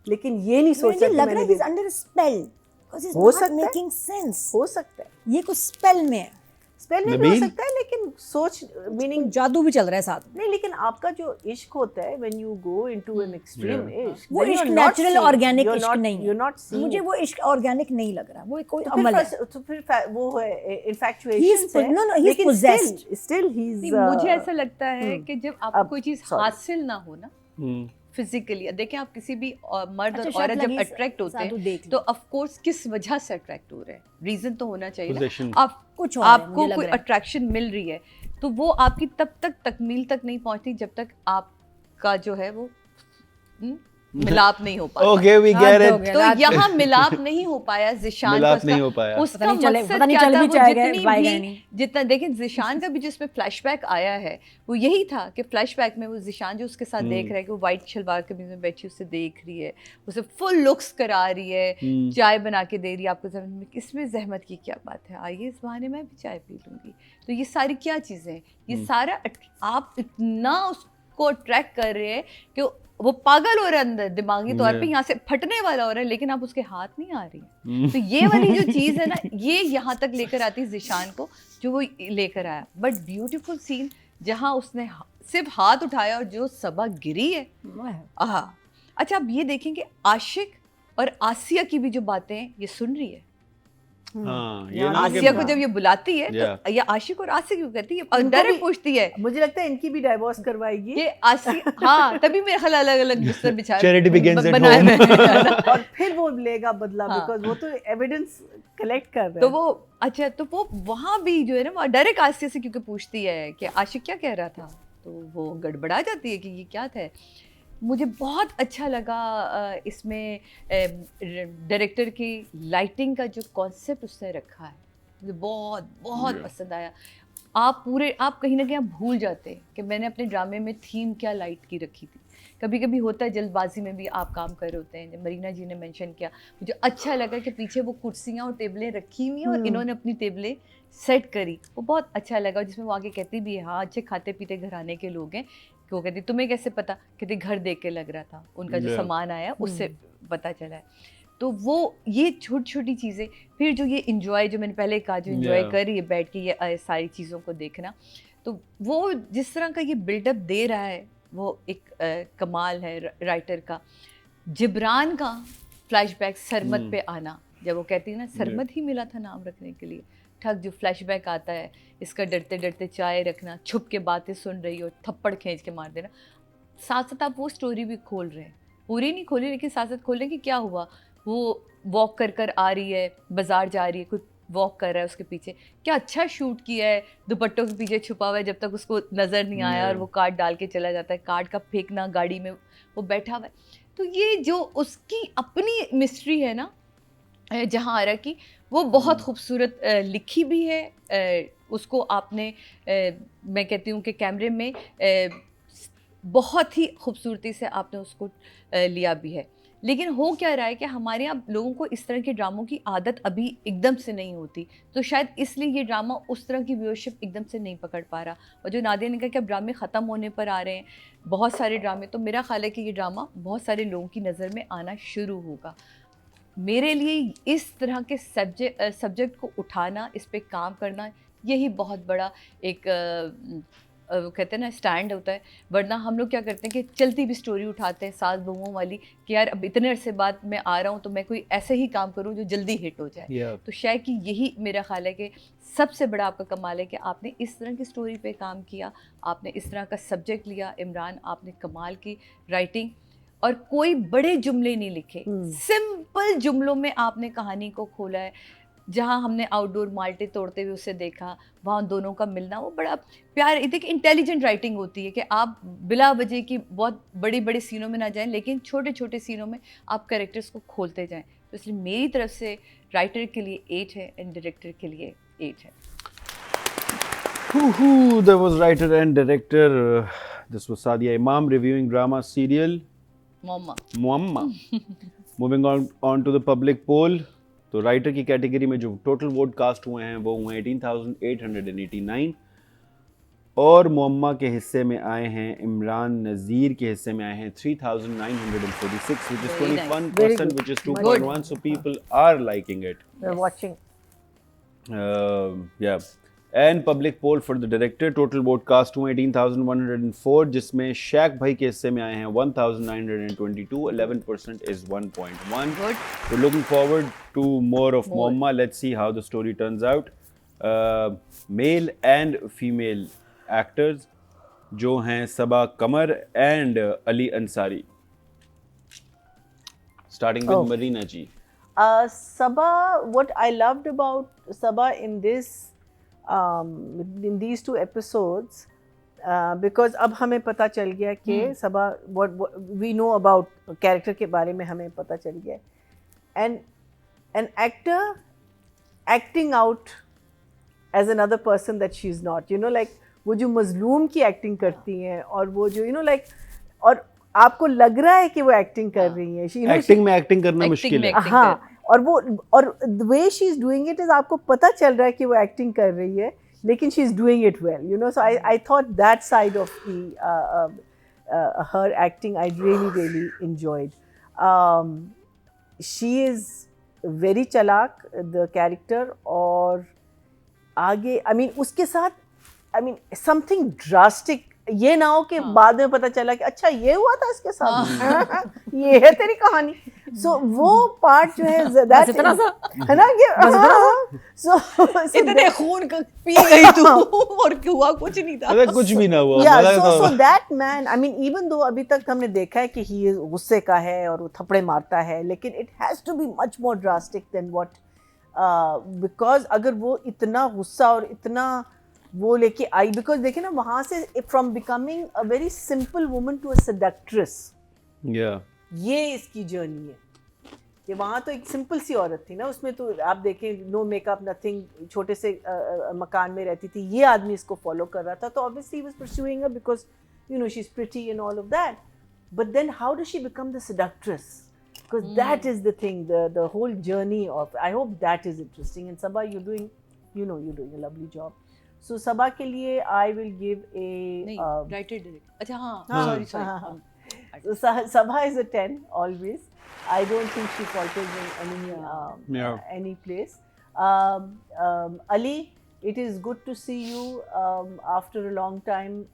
लेकिन ये नहीं सोच मुझे सकता लग रहा है he's under a spell because he's हो not सकता है। making sense। हो सकता है ये कुछ स्पेल में है, स्पेल में भी हो नबील? सकता है, लेकिन सोच मीनिंग जादू भी चल रहा है साथ में। नहीं, लेकिन आपका जो इश्क होता है when you go into an extreme इश्क, वो then इश्क you're not natural seeing- organic you're इश्क not- नहीं you're है। not seeing मुझे it. वो इश्क ऑर्गेनिक नहीं लग रहा, वो कोई तो अमल है। तो फिर वो है He infatuation is है, no, he's लेकिन possessed. still he's नहीं, मुझे ऐसा लगता है कि जब आपको अब- कोई चीज sorry. हासिल ना हो ना फिजिकली, देखें आप किसी भी मर्द अच्छा, और शायद औरत जब लगी अट्रैक्ट होते साधु हैं देख लो। तो ऑफ कोर्स किस वजह से अट्रैक्ट हो रहे हैं, रीजन तो होना चाहिए Possession. ना। आप कुछ और है, आपको मुझे लग कोई रहा है। अट्रैक्शन मिल रही है तो वो आपकी तब तक तकमील तक नहीं पहुंचती जब तक आपका जो है वो मिलाप नहीं हो पाता। ओके, वी गेट हद हो इट। गया। तो रात यहाँ मिलाप नहीं हो पाया जिशान का, मिलाप नहीं हो पाया। उसका पता नहीं चले- मकसद पता नहीं क्या चल था, भी वो जाएगा, जितनी पाएगा भी नहीं। जितना देखें जिशान का भी जिसमें फ्लैशबैक आया है वो यही था कि फ्लैशबैक में वो जिशान जो उसके साथ देख रहा है कि वो वाइट शलवार कमीज में बैठी उसे देख रही है, उसे फुल लुक्स करा रही है, चाय बना के दे रही है। आपको समझ में इसमें जहमत की क्या बात है, आइए इस बहाने मैं भी चाय पी लूँगी। तो ये सारी क्या चीज़ें हैं, ये सारा आप इतना उसको अट्रैक्ट कर रहे हैं कि वो पागल हो रहा है अंदर दिमागी तौर पे, यहाँ से फटने वाला हो रहा है, लेकिन आप उसके हाथ नहीं आ रही। तो ये वाली जो चीज़ है ना, ये यहाँ तक लेकर आती है जिशान को, जो वो लेकर आया। बट ब्यूटीफुल सीन जहाँ उसने सिर्फ हाथ उठाया और जो सबा गिरी है। आहा, अच्छा आप ये देखेंगे आशिक और आसिया की भी जो बातें हैं ये सुन रही है। हाँ, ये यार, ना आसिया को कि जब ये बुलाती है Yeah. तो ये आशिक और आसिया क्यों कहती है और इनको डायरेक्ट भी- पूछती है मुझे लगता है इनकी भी डाइवोर्स करवाएगी ये आसिया। हाँ, तभी मेरे ख्याल अलग अलग बिस्तर बिछाए Charity begins at बनाए home. हुए हैं, है ना? और फिर वो लेगा बदला, हाँ। बिकॉज वो तो एविडेंस कलेक्ट कर रहा तो है। वो अच्छा, तो वो वहाँ भी जो है ना, वो डायरेक्ट आसिया से क्योंकि पूछती है कि आशिक क्या कह रहा था, तो वो गड़बड़ा जाती है कि ये क्या था। मुझे बहुत अच्छा लगा इसमें डायरेक्टर की लाइटिंग का जो कॉन्सेप्ट उसने रखा है, मुझे बहुत बहुत पसंद आया। आप कहीं ना कहीं भूल जाते हैं कि मैंने अपने ड्रामे में थीम क्या लाइट की रखी थी। कभी कभी होता है जल्दबाजी में भी आप काम कर रहे होते हैं, मरीना जी ने मेंशन किया, मुझे अच्छा लगा कि पीछे वो कुर्सियाँ और टेबलें रखी हुई हैं और इन्होंने अपनी टेबलें सेट करी, वो बहुत अच्छा लगा। जिसमें वो आगे कहती भी है, हाँ अच्छे खाते पीते घराने के लोग हैं। कि वो कहती तुम्हें कैसे पता, कहती घर देख के लग रहा था, उनका जो सामान आया उससे पता चला है। तो वो ये छोटी छोटी चीज़ें, फिर जो ये इंजॉय जो मैंने पहले कहा, जो इंजॉय कर रही है बैठ के ये सारी चीज़ों को देखना, तो वो जिस तरह का ये बिल्डअप दे रहा है वो एक कमाल है राइटर का। जिब्रान का फ्लैशबैक सरमद पे आना, जब वो कहती है ना सरमद ही मिला था नाम रखने के लिए, ठग जो फ्लैशबैक आता है, इसका डरते डरते चाय रखना, छुप के बातें सुन रही हो, थप्पड़ खींच के मार देना। साथ साथ आप वो स्टोरी भी खोल रहे हैं, पूरी नहीं खोली लेकिन साथ साथ खोल रहे हैं कि क्या हुआ। वो वॉक कर आ रही है, बाजार जा रही है, कुछ वॉक कर रहा है, उसके पीछे क्या अच्छा शूट किया है, दुपट्टों के पीछे छुपा हुआ है जब तक उसको नज़र नहीं आया और वो कार्ड डाल के चला जाता है, कार्ड का फेंकना, गाड़ी में वो बैठा हुआ है। तो ये जो उसकी अपनी मिस्ट्री है ना जहाँ आ रहा की, वो बहुत खूबसूरत लिखी भी है। उसको आपने मैं कहती हूँ कि कैमरे में बहुत ही खूबसूरती से आपने उसको लिया भी है। लेकिन हो क्या रहा है कि हमारे यहाँ लोगों को इस तरह के ड्रामों की आदत अभी एकदम से नहीं होती, तो शायद इसलिए ये ड्रामा उस तरह की व्यूअरशिप एकदम से नहीं पकड़ पा रहा। और जो नादिया ने कहा कि अब ड्रामे ख़त्म होने पर आ रहे हैं बहुत सारे ड्रामे, तो मेरा ख्याल है कि ये ड्रामा बहुत सारे लोगों की नज़र में आना शुरू होगा। मेरे लिए इस तरह के सब्जेक्ट को उठाना, इस पे काम करना, यही बहुत बड़ा एक कहते हैं ना स्टैंड होता है। वरना हम लोग क्या करते हैं कि चलती भी स्टोरी उठाते हैं सास बहुओं वाली कि यार अब इतने अरसे बाद मैं आ रहा हूँ तो मैं कोई ऐसे ही काम करूँ जो जल्दी हिट हो जाए। तो शायद कि यही मेरा ख्याल है कि सबसे बड़ा आपका कमाल है कि आपने इस तरह की स्टोरी पे काम किया, आपने इस तरह का सब्जेक्ट लिया। इमरान, आपने कमाल की राइटिंग, और कोई बड़े जुमले नहीं लिखे, सिंपल जुमलों में आपने कहानी को खोला है। जहाँ हमने आउटडोर माल्टे तोड़ते हुए उसे देखा, वहाँ दोनों का मिलना, वो बड़ा प्यार। देखिए इंटेलिजेंट राइटिंग होती है कि आप बिला वजह की बहुत बड़ी बड़ी सीनों में ना जाएं, लेकिन छोटे छोटे सीनों में आप कैरेक्टर्स को खोलते जाएं। तो इसलिए मेरी तरफ से राइटर के लिए 8 है एंड डायरेक्टर के लिए 8 है। That was writer and director. This was Sadia Imam reviewing drama serial Muamma. Moving on to the public poll. तो राइटर की कैटेगरी में जो टोटल वोट कास्ट हुए हैं वो हुए 18,889, और मुअम्मा के हिस्से में आए हैं, इमरान नज़ीर के हिस्से में आए हैं 3,946, which is 21%, which is 2.1, so people are liking it. We're watching. Yeah. And public poll for the director, total vote cast हुए 18,104, जिसमें शैक भाई के हिस्से में आए हैं 1,922, 11% is 1.1. Good. We're looking forward to more of Muamma. Let's see how the story turns out. Male and female actors जो हैं सबा कमर and Ali Ansari. Starting with Marina ji. Sabah, what I loved about Sabah in these 2 episodes, because अब हमें पता चल गया कि सबा what we know about character के बारे में हमें पता चल गया, and an actor acting out as another person that she's not, you know, like वो जो मजलूम की एक्टिंग करती हैं और वो जो like और आपको लग रहा है कि वो एक्टिंग कर रही है, एक्टिंग में एक्टिंग करना मुश्किल है। हाँ, और the way she's doing it is आपको पता चल रहा है कि वो एक्टिंग कर रही है, लेकिन she's doing it well, you know. So I thought that side of the her acting I really enjoyed. She is very चालाक, the character, और आगे I mean उसके साथ something drastic, ये ना हो कि बाद में पता चला कि अच्छा ये हुआ था इसके साथ, ये है तेरी कहानी। So वो पार्ट जो है है ना कि so इतने खून का पी गई तू और हुआ कुछ नहीं था, कुछ भी ना हुआ। so that man, I mean even though अभी तक हमने देखा है कि he गुस्से का है और वो थप्पड़े मारता है, लेकिन it has to be much more drastic than what because अगर वो इतना गुस्सा और इतना वो लेके आई, बिकॉज देखिए ना वहाँ से from becoming a very simple woman to a seductress, ये इसकी जर्नी है कि वहाँ तो एक सिंपल सी औरत थी ना, उसमें तो आप देखें नो मेकअप नथिंग, छोटे से मकान में रहती थी, ये आदमी इसको फॉलो कर रहा था, तो obviously he was pursuing her because you know she is pretty and all of that, but then how does she become the seductress, because that is the thing, the whole journey of, I hope that is interesting. And Sabah, you're doing a lovely job. So Sabah के लिए I will give a writer director, अच्छा हाँ sorry so Sabah is a 10 always. I don't think she falters in any place. Ali, it is good to see you after a long time.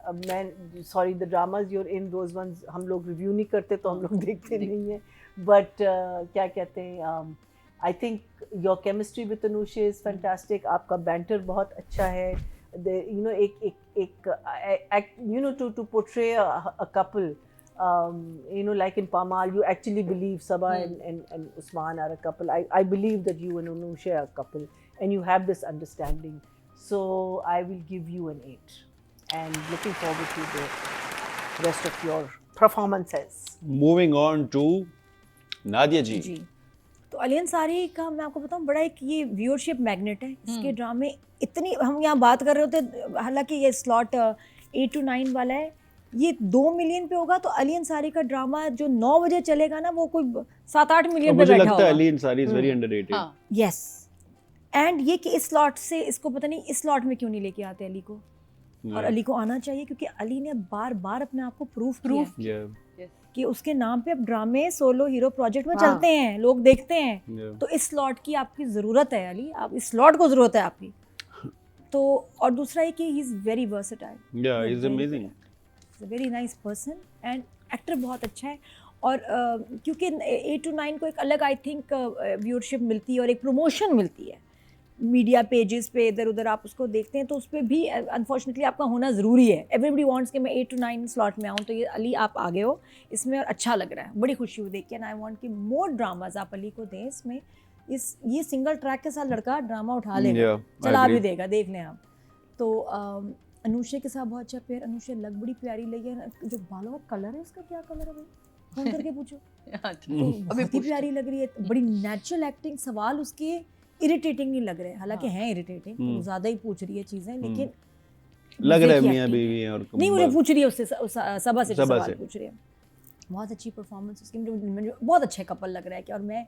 Sorry, the dramas you're in, those ones हम लोग review नहीं करते तो हम लोग देखते नहीं हैं, but क्या कहते हैं, I think your chemistry with Anusha is fantastic. आपका banter बहुत अच्छा है. You know you know to portray a couple, you know, like in Pamal, you actually believe Sabah and Usman are a couple. I believe that you and Anusha are a couple, and you have this understanding. So I will give you an 8, and looking forward to the rest of your performances. Moving on to Nadia जी। तो अली अंसारी का मैं आपको बताऊं बड़ा एक ये viewership magnet है, इसके ड्रामे इतनी, हम यहाँ बात कर रहे होते, हालांकि ये स्लॉट 8 to 9 वाला है, ये 2 मिलियन पे होगा तो अली अंसारी का ड्रामा जो 9 बजे चलेगा ना वो कोई 7-8 मिलियन पे मुझे बैठा लगता है होगा। Ali Ansari is very underrated. हाँ यस, एंड ये कि इस स्लॉट से इसको पता नहीं इस स्लॉट में क्यों नहीं लेके आते अली को, और अली को आना चाहिए क्योंकि अली ने बार बार अपने आप को प्रूव किया है Yeah, कि उसके नाम पे अब ड्रामे सोलो हीरो प्रोजेक्ट में हाँ। चलते हैं, लोग देखते हैं। yeah. तो इस स्लॉट की आपकी ज़रूरत है अली, आप इस स्लॉट को ज़रूरत है आपकी। तो और दूसरा ये कि he is very versatile, Yeah, he's amazing. Very nice person and actor बहुत अच्छा है। और क्योंकि 8 to 9 को एक अलग आई थिंक व्यूअरशिप मिलती है और एक प्रमोशन मिलती है मीडिया पेजेस पे, इधर उधर आप उसको देखते हैं तो उस पर भी अनफॉर्चुनेटली आपका होना ज़रूरी है। एवरीबडी वांट्स कि मैं 8 to 9 स्लॉट में आऊँ, तो ये अली आप आगे हो इसमें और अच्छा लग रहा है, बड़ी खुशी हुई देख के। एंड आई वांट कि मोर ड्रामाज आप अली को दें इसमें। ये सिंगल ट्रैक के साथ लड़का ड्रामा उठा लेगा, Yeah, I चला भी agree. देगा, देख लें आप। तो अनुषे के साथ बहुत अच्छा पेयर, अनुषे लग बड़ी प्यारी लगी है, जो बालों का कलर है उसका क्या कलर है भाई, फोन करके पूछो। तो बहुत ही प्यारी लग रही है, बड़ी नेचुरल एक्टिंग, सवाल उसके इरिटेटिंग नहीं लग रहे, हालांकि हैं इरिटेटिंग, ज़्यादा ही पूछ रही है चीज़ें, लेकिन लग रहा है देखिए मियां acting। बीवी हैं और नहीं, मुझे पूछ रही है उससे सबा से सबा सवाल से। पूछ रही है। बहुत अच्छी परफॉर्मेंस उसकी, मुझे बहुत अच्छा कपल लग रहा है कि, और मैं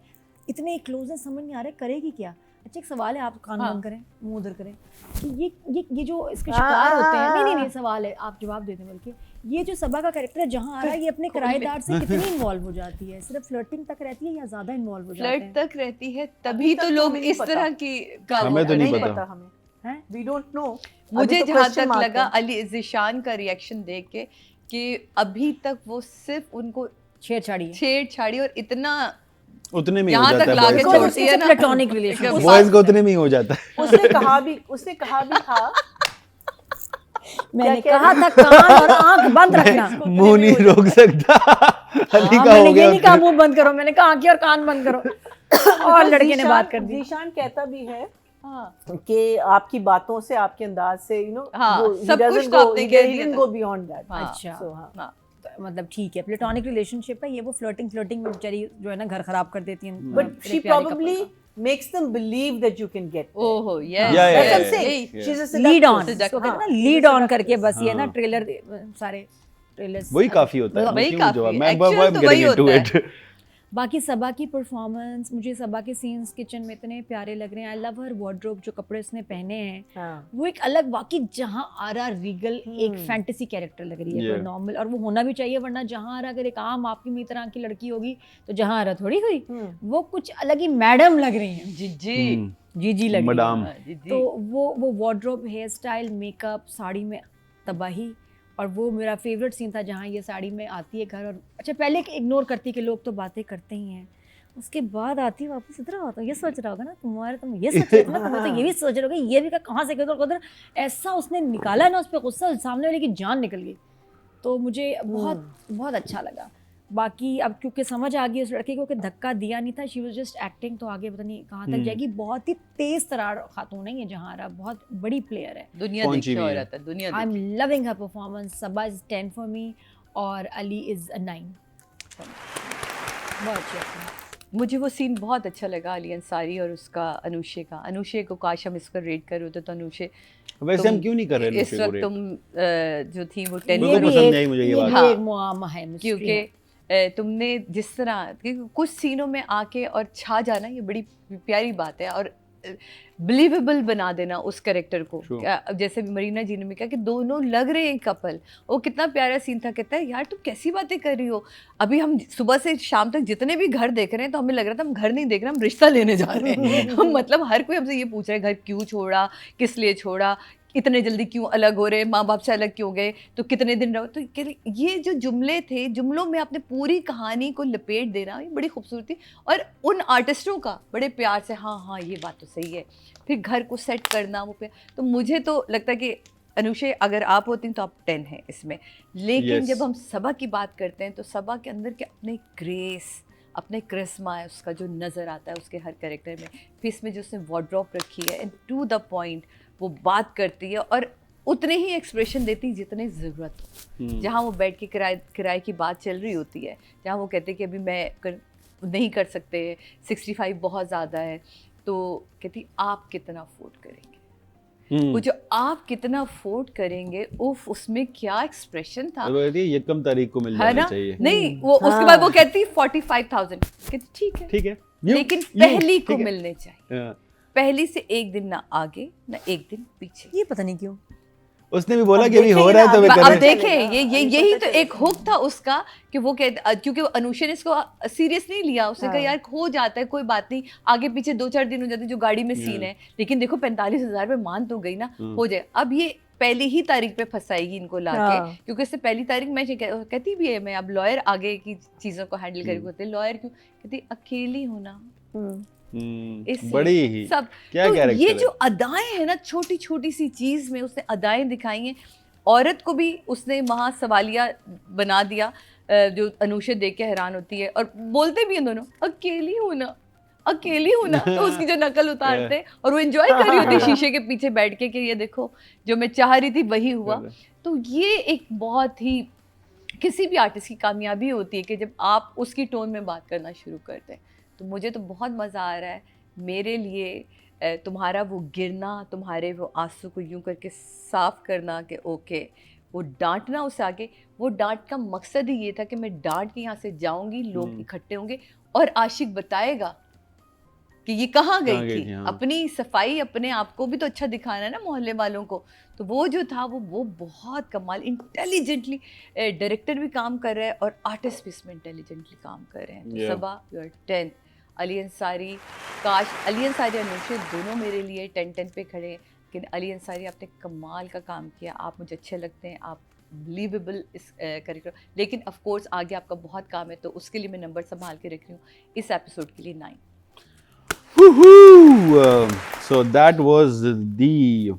इतने क्लोज है समझ नहीं आ रहा है करेगी क्या। अच्छा एक सवाल है, आप कान बंद करें, मुंह उधर करें, कि ये जो इसके शिकार होते हैं, नहीं सवाल है, आप जवाब दे दें। बल्कि ये जो सबा का कैरेक्टर है जहाँ आ रहा है, ये अपने किराएदार से कितनी इन्वॉल्व हो जाती है, सिर्फ फ्लर्टिंग तक रहती है या ज़्यादा इन्वॉल्व हो जाते फ्लर्ट हैं? तक रहती है, तभी तो तक तो लोग हमें नहीं इस पता। तरह की हमें तो नहीं नहीं पता। पता हमें, हैं? We don't know. मुझे जहाँ तक लगा अली ज़ीशान का रिएक्शन देख के कि अभी तक वो सिर्फ उनको छेड़छाड़ी है। छेड़छाड़ी और इतना उतने में ही हो यहाँ जाता तक है लाके boys छोड़ती का। है ना, प्लेटोनिक रिलेशन। बॉयज को उतने में ही हो जाता है। उसने कहा भी था मैंने क्या कहा था कान और आंख बंद रखना। मुंह नहीं रोक सकता। अली हाँ, का हो मैंने ये गया नहीं कहा मुंह बंद करो, मैंने कहा आंखें और कान बंद करो। और लड़के ने बात कर दी। जीशान कहता भी है हाँ कि आपकी बातों से, आपके अंदाज से, यू नो, हाँ, सब कुछ तो आपने कह दिया था। Go beyond that. हाँ, अच्छा, हाँ। तो मतलब ठीक है, प्लेटोनिक रिलेशनशिप है ये, वो फ्लर्टिंग में बेचारी जो है ना घर खराब कर देती है। बट इतने शी प्यारे probably couple makes them believe that you can get there. ओहो yes Yeah, yeah, That's what I'm yeah, saying. yeah. She's a का। Lead on, seductress. इसको कहते हैं हाँ, ना she's a lead on seductress. करके, बस ये ना हाँ। ट्रेलर सारे ट्रेलर्स वही काफी होता है। वही क्यों काफी, जवाब? मैं actual तो वही getting into होता it. बाकी सबा की परफॉर्मेंस, मुझे सबा के सीन्स किचन में इतने प्यारे लग रहे हैं। आई लव हर वार्डरोब, जो कपड़े उसने पहने हैं हाँ। वो एक अलग, वाकई जहाँ आ रहा रीगल एक फैंटेसी कैरेक्टर लग रही है, कोई Yeah. नॉर्मल, और वो होना भी चाहिए, वरना जहाँ आ रहा अगर एक आम आपकी मेरी तरह की लड़की होगी तो जहाँ आ रहा थोड़ी हुई, वो कुछ अलग ही मैडम लग रही हैं, जी जी लग रही मदाम। हैं। तो वो wardrobe, hair style, makeup, sari में तबाही। और वो मेरा फेवरेट सीन था जहाँ ये साड़ी में आती है घर, और अच्छा पहले इग्नोर करती कि लोग तो बातें करते ही हैं, उसके बाद आती है वापस, इधर आता ये सोच रहा होगा ना तुम ये सोच रहे थे ना, तुम तो ये भी सोच रहे होगे, ये भी कहाँ से उधर, ऐसा उसने निकाला है ना उस पर गुस्सा, सामने वाले की जान निकल गई। तो मुझे बहुत अच्छा लगा। बाकी अब क्योंकि समझ आ गई उस लड़के को कि धक्का दिया नहीं था, शी वाज जस्ट एक्टिंग, तो आगे पता नहीं कहाँ तक जाएगी। बहुत ही तेज तरार खातून है ये जहाँ आ रहा, बहुत बड़ी प्लेयर है, दुनिया पहुंची देखी भी और है। रहता है, दुनिया आई एम देखी। Loving her performance. Saba is 10 for me और अली इज a 9 बहुत अच्छी acting है। मुझे वो सीन बहुत अच्छा लगा, अली अंसारी और उसका अनुषे को काश हम इसका रेट कर होते तो अनुषे वैसे हम क्यों नहीं कर रहे इस अनुषे को वक्त rate? तुम जो थी वो बिल्कुल ये भी पसंद एक- नहीं आई मुझे ये ये बात। भी हाँ। एक मुआमा है, mystery क्योंकि है। तुमने जिस तरह क्योंकि कुछ सीनों में आके और छा जाना, ये बड़ी प्यारी बात है, और बिलीवेबल बना देना उस कैरेक्टर को। True. अब जैसे मरीना जी ने भी कहा कि दोनों लग रहे हैं कपल, वो कितना प्यारा सीन था। कहता है यार तुम कैसी बातें कर रही हो, अभी हम सुबह से शाम तक जितने भी घर देख रहे हैं तो हमें लग रहा था हम घर नहीं देख रहे, हम रिश्ता लेने जा रहे हैं। मतलब हर कोई हमसे ये पूछ रहा है घर क्यों छोड़ा, किस लिए छोड़ा, इतने जल्दी क्यों अलग हो रहे, माँ बाप से अलग क्यों गए, तो कितने दिन रहो। तो ये जो जुमले थे, जुमलों में आपने पूरी कहानी को लपेट देना, ये बड़ी खूबसूरती। और उन आर्टिस्टों का बड़े प्यार से हाँ ये बात तो सही है, फिर घर को सेट करना वो पे। तो मुझे तो लगता है कि अनुषे अगर आप होती तो आप 10 हैं इसमें। लेकिन Yes. जब हम सबा की बात करते हैं तो सबा के अंदर के अपने ग्रेस, अपने क्रिस्मा है उसका जो नज़र आता है उसके हर कैरेक्टर में। फिर इसमें जो उसने वार्डरोब रखी है, एंड टू द पॉइंट वो बात करती है और उतने ही एक्सप्रेशन देती है जितने ज़रूरत हो। जहाँ वो बैठ के किराए की बात चल रही होती है, जहाँ वो कहते हैं कि अभी नहीं कर सकते, 65 बहुत ज़्यादा है, तो कहती आप कितना अफोर्ड करेंगे। वो जो आप कितना अफोर्ड करेंगे, उफ, उसमें क्या एक्सप्रेशन था, वो कहती है यकम तारीख को मिल है जाना ना? चाहिए। नहीं, वो उसके बाद वो कहती 45,000, कहती ठीक है, ठीक है, लेकिन पहली को ठीक है। मिलने चाहिए, हाँ। पहली से एक दिन ना आगे ना एक दिन पीछे। ये पता नहीं क्यों। उसने भी बोला अब कि अभी हो देखेंगे रहा है ना, तो वे अब करें। अब देखें, चलेगा, ये अभी यही पता तो एक चलेगा। हुक था उसका कि वो कहते, क्योंकि अनुष्का ने इसको सीरियस नहीं लिया, उसने कहा हाँ। यार हो जाता है, कोई बात नहीं, आगे पीछे 2-4 दिन हो जाते हैं, जो गाड़ी में सीन है, लेकिन देखो 45,000 पे मान तो गई ना, हो जाए। अब ये पहली ही तारीख पे फंसाएगी इनको लाके, हाँ। क्योंकि इससे पहली तारीख मैं कहती भी है, मैं अब लॉयर आगे की चीजों को हैंडल करके होते, लॉयर क्यों, कहती अकेली होना, इसलिए बड़ी ही सब। क्या तो कैरेक्टर ये है। जो अदाएं हैं ना, छोटी छोटी सी चीज में उसने अदाएं दिखाई हैं। औरत को भी उसने वहाँ सवालिया बना दिया, जो अनुषा देख के हैरान होती है, और बोलते भी हैं दोनों, अकेली हूँ ना, अकेली हूँ ना, तो उसकी जो नकल उतारते हैं, और वो एंजॉय कर रही होती है शीशे के पीछे बैठ के कि ये देखो जो मैं चाह रही थी वही हुआ। तो ये एक बहुत ही किसी भी आर्टिस्ट की कामयाबी होती है कि जब आप उसकी टोन में बात करना शुरू करते हैं। तो मुझे तो बहुत मज़ा आ रहा है, मेरे लिए तुम्हारा वो गिरना, तुम्हारे वो आंसू को यूं करके साफ करना कि ओके, वो डांटना उसे आगे, वो डांट का मकसद ही ये था कि मैं डांट के यहाँ से जाऊंगी, लोग इकट्ठे होंगे और आशिक बताएगा कि ये कहाँ गई थी। हाँ। अपनी सफाई, अपने आप को भी तो अच्छा दिखाना है ना मोहल्ले वालों को। तो वो जो था वो बहुत कमाल, इंटेलिजेंटली डायरेक्टर भी काम कर रहा है और आर्टिस्ट भी इसमें इंटेलिजेंटली काम कर रहे हैं। तो सबा यू आर 10, अली अंसारी, काश, अली अंसारी अनुषा दोनों मेरे लिए 10-10 पे खड़े हैं, लेकिन अली अंसारी आपने कमाल का काम किया, आप मुझे अच्छे लगते हैं, आप बिलीवेबल इस कैरेक्टर। लेकिन ऑफ कोर्स आगे आपका बहुत काम है, तो उसके लिए मैं नंबर संभाल के रख रही हूँ इस एपिसोड के लिए 9। Woohoo! So that was the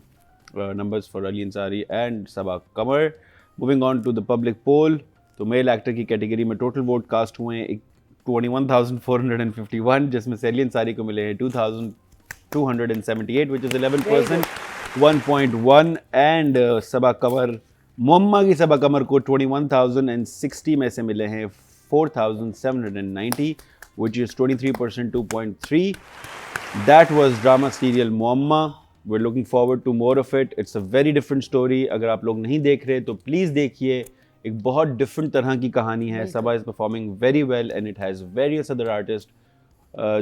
numbers for Ali Ansari and Sabah Qamar. Moving on to the public poll. तो मेल एक्टर की कैटेगरी में टोटल वोट कास्ट हुए हैं 21,451, जिसमें से अली अंसारी को मिले हैं 2,278, which is 11%, 1.1, and सबा कमर, मुअम्मा की सबा कमर को 21,060 में से मिले हैं 4,790, which is 23%, 2.3. That was drama serial Muamma. We're looking forward to more of it. It's a very different story. अगर आप लोग नहीं देख रहे तो प्लीज़ देखिए, एक बहुत डिफरेंट तरह की कहानी है. सबा is performing very well and it has various other artists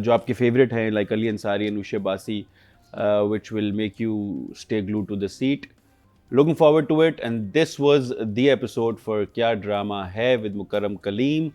जो आपके फेवरेट हैं, like Ali Ansari and Usha Basi, which will make you stay glued to the seat. Looking forward to it, and this was the episode for Kya Drama Hai with Mukarram Kaleem.